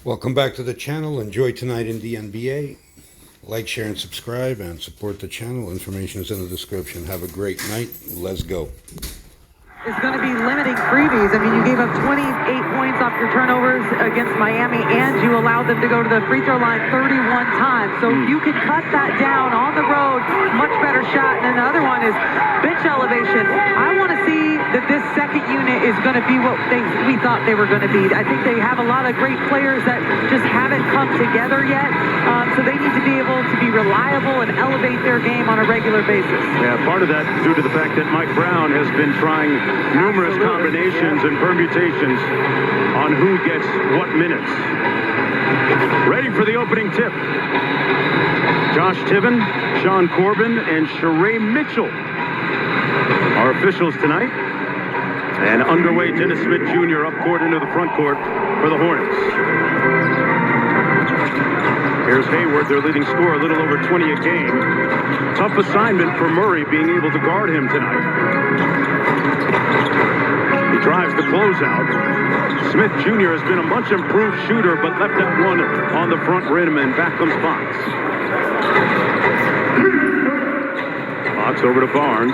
Welcome back to the channel. Enjoy tonight in the NBA. Like, share, and subscribe, and support the channel. Information is in the description. Have a great night. Let's go. Is going to be limiting freebies. I mean, you gave up 28 points off your turnovers against Miami, and you allowed them to go to the free throw line 31 times. So if you can cut that down on the road, much better shot. And then the other one is bench elevation. I want to see that this second unit is going to be what we thought they were going to be. I think they have a lot of great players that just haven't come together yet. So they need to be able to be reliable and elevate their game on a regular basis. Yeah, part of that due to the fact that Mike Brown has been trying numerous combinations and permutations on who gets what minutes. Ready for the opening tip. Josh Tiven, Sean Corbin, and Sheree Mitchell are officials tonight. And underway, Dennis Smith Jr. up court into the front court for the Hornets. Here's Hayward, their leading scorer, a little over 20 a game. Tough assignment for Murray being able to guard him tonight. He drives the closeout. Smith Jr. has been a much improved shooter, but left that one on the front rim, and back comes Fox. Fox over to Barnes.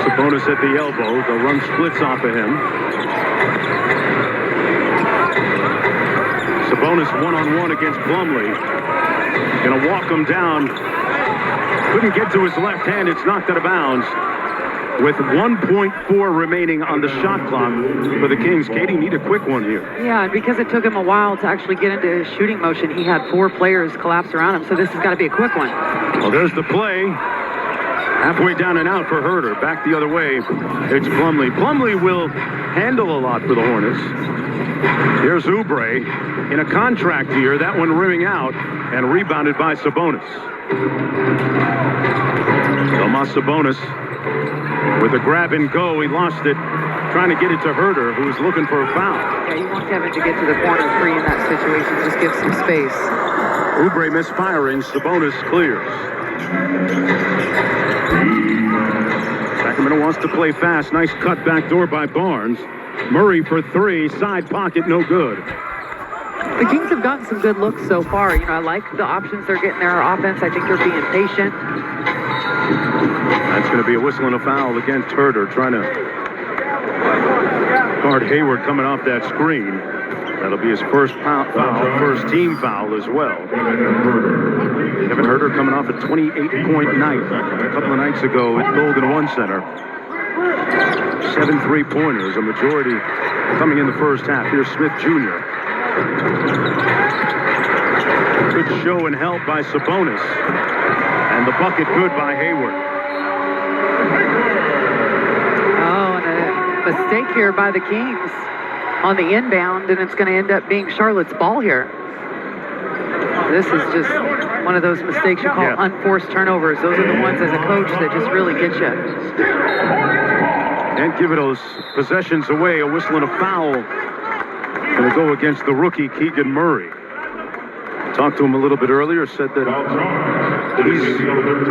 Sabonis at the elbow. The run splits off of him. Sabonis one-on-one against Plumlee. Gonna walk him down. Couldn't get to his left hand. It's knocked out of bounds. With 1.4 remaining on the shot clock for the Kings. Katie, need a quick one here. Yeah, and because it took him a while to actually get into his shooting motion, he had 4 players collapse around him, so this has got to be a quick one. Well, there's the play. Halfway down and out for Herter. Back the other way, it's Plumlee. Plumlee will handle a lot for the Hornets. Here's Oubre in a contract year. That one rimming out and rebounded by Sabonis. Tomas Sabonis with a grab and go. He lost it, trying to get it to Herter, who was looking for a foul. Yeah, you want Kevin to get to the corner 3 in that situation. Just give some space. Oubre misfiring. Sabonis clears. Sacramento wants to play fast. Nice cut back door by Barnes. Murray for 3. Side pocket, no good. The Kings have gotten some good looks so far. You know, I like the options they're getting their offense. I think they're being patient. That's going to be a whistle and a foul against Herter, trying to guard Hayward coming off that screen. That'll be his first foul, first team foul as well. Kevin Herter coming off a 28-point night a couple of nights ago at Golden One Center. 7 3-pointers, a majority coming in the first half. Here's Smith Jr. Good show and help by Sabonis. And the bucket good by Hayward. Oh, and a mistake here by the Kings on the inbound, and it's going to end up being Charlotte's ball here. This is just one of those mistakes you call unforced turnovers. Those are the ones as a coach that just really get you. And give those possessions away. A whistle and a foul. Going to go against the rookie, Keegan Murray. Talked to him a little bit earlier, said that he's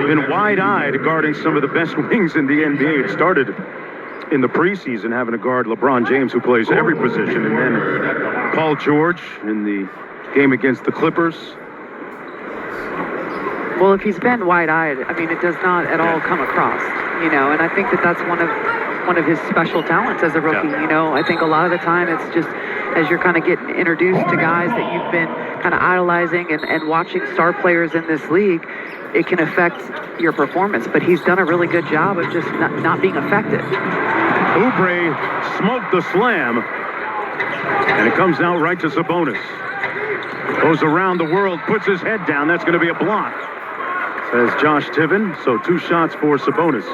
been wide-eyed guarding some of the best wings in the NBA. It started in the preseason having to guard LeBron James, who plays every position, and then Paul George in the game against the Clippers. Well, if he's been wide-eyed, I mean, it does not at all come across, you know, and I think that that's one of his special talents as a rookie. You know, I think a lot of the time it's just as you're kind of getting introduced to guys that you've been kind of idolizing and watching star players in this league, it can affect your performance. But he's done a really good job of just not being affected. Oubre smoked the slam, and it comes out right to Sabonis. Goes around the world, puts his head down. That's going to be a block, says Josh Tiven. So 2 shots for Sabonis.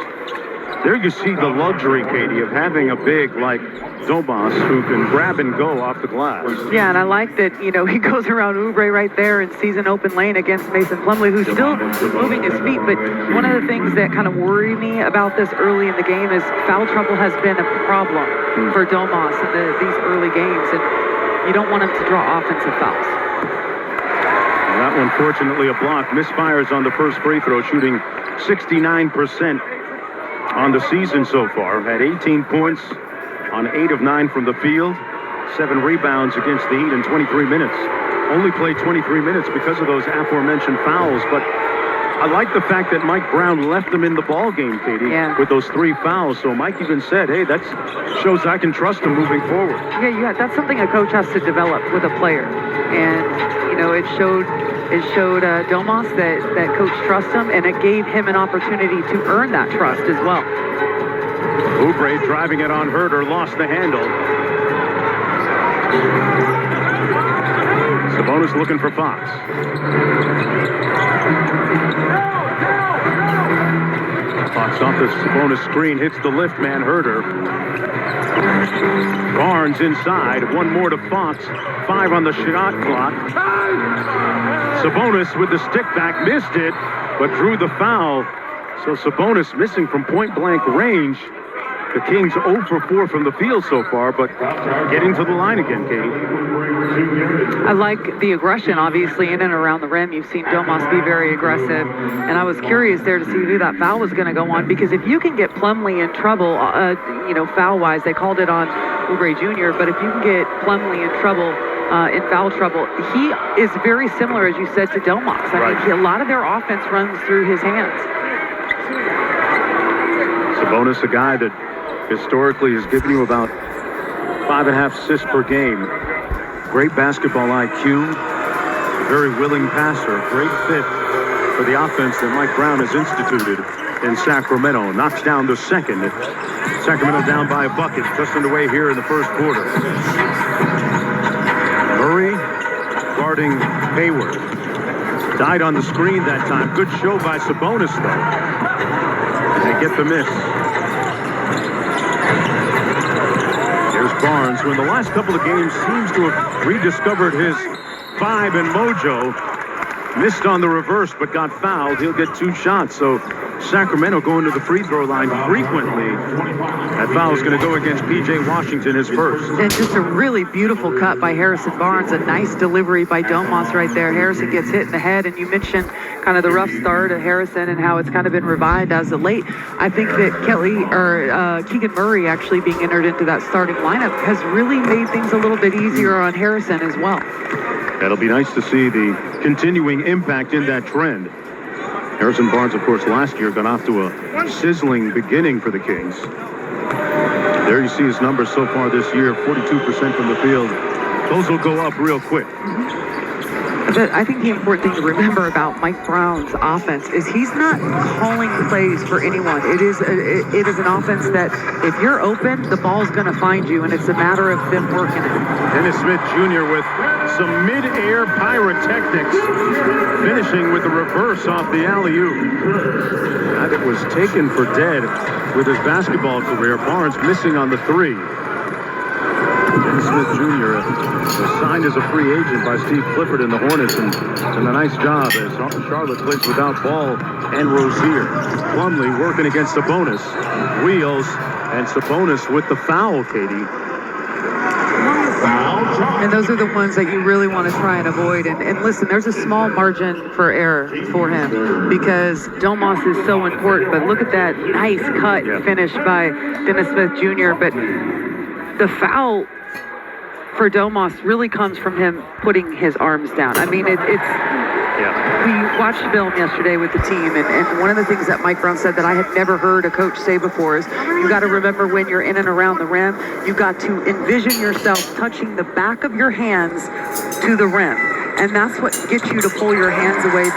There you see the luxury, Katie, of having a big like Domas who can grab and go off the glass. Yeah, and I like that, you know, he goes around Oubre right there and sees an open lane against Mason Plumlee, who's still moving his feet. But one of the things that kind of worry me about this early in the game is foul trouble has been a problem for Domas in these early games, and you don't want him to draw offensive fouls. Well, that one, fortunately, a block. Misfires on the first free throw, shooting 69% on the season so far. Had 18 points on 8 of 9 from the field. 7 rebounds against the Heat in 23 minutes. Only played 23 minutes because of those aforementioned fouls, but I like the fact that Mike Brown left them in the ball game, Katie, with those 3 fouls. So Mike even said, hey, that shows I can trust him moving forward. Yeah, that's something a coach has to develop with a player. And, you know, it showed Domas that coach trusts him, and it gave him an opportunity to earn that trust as well. Oubre driving it on Herder, lost the handle. Sabonis looking for Fox. Fox off the Sabonis screen, hits the lift man, Herder. Barnes inside, 1 more to Fox. 5 on the shot clock. Sabonis with the stick back, missed it, but drew the foul. So Sabonis missing from point-blank range. The Kings 0 for 4 from the field so far, but getting to the line again, Katie. I like the aggression, obviously, in and around the rim. You've seen Domas be very aggressive, and I was curious there to see who that foul was going to go on, because if you can get Plumlee in trouble, you know, foul-wise, they called it on Oubre Jr., but if you can get Plumlee in trouble, in foul trouble, he is very similar, as you said, to Domas. I mean, a lot of their offense runs through his hands. Sabonis, a guy that historically has given you about 5.5 assists per game. Great basketball IQ, very willing passer, great fit for the offense that Mike Brown has instituted in Sacramento. Knocks down the second. Sacramento down by a bucket, just underway here in the first quarter. Murray guarding Hayward. Died on the screen that time. Good show by Sabonis, though. They get the miss. There's Barnes, who in the last couple of games seems to have rediscovered his vibe and mojo. Missed on the reverse, but got fouled. He'll get 2 shots. So Sacramento going to the free throw line frequently. That foul is going to go against P.J. Washington, his first. And just a really beautiful cut by Harrison Barnes. A nice delivery by Domas right there. Harrison gets hit in the head, and you mentioned kind of the rough start of Harrison and how it's kind of been revived as of late. I think that Keegan Murray actually being entered into that starting lineup has really made things a little bit easier on Harrison as well. That'll be nice to see the continuing impact in that trend. Harrison Barnes, of course, last year got off to a sizzling beginning for the Kings. There you see his numbers so far this year, 42% from the field. Those will go up real quick. But I think the important thing to remember about Mike Brown's offense is he's not calling plays for anyone. It is an offense that if you're open, the ball's going to find you, and it's a matter of them working it. Dennis Smith Jr. with some mid-air pyrotechnics, finishing with the reverse off the alley-oop. Guy that was taken for dead with his basketball career. Barnes missing on the 3. Dennis Smith Jr. was signed as a free agent by Steve Clifford in the Hornets, and done a nice job as Charlotte plays without Ball and Rozier. Plumlee working against Sabonis. Wheels, and Sabonis with the foul, Katie. And those are the ones that you really want to try and avoid. And listen, there's a small margin for error for him because Domas is so important. But look at that nice cut finish by Dennis Smith Jr. But the foul for Domas really comes from him putting his arms down. I mean, we watched film yesterday with the team, and one of the things that Mike Brown said that I had never heard a coach say before is you got to remember when you're in and around the rim, you got to envision yourself touching the back of your hands to the rim. And that's what gets you to pull your hands away.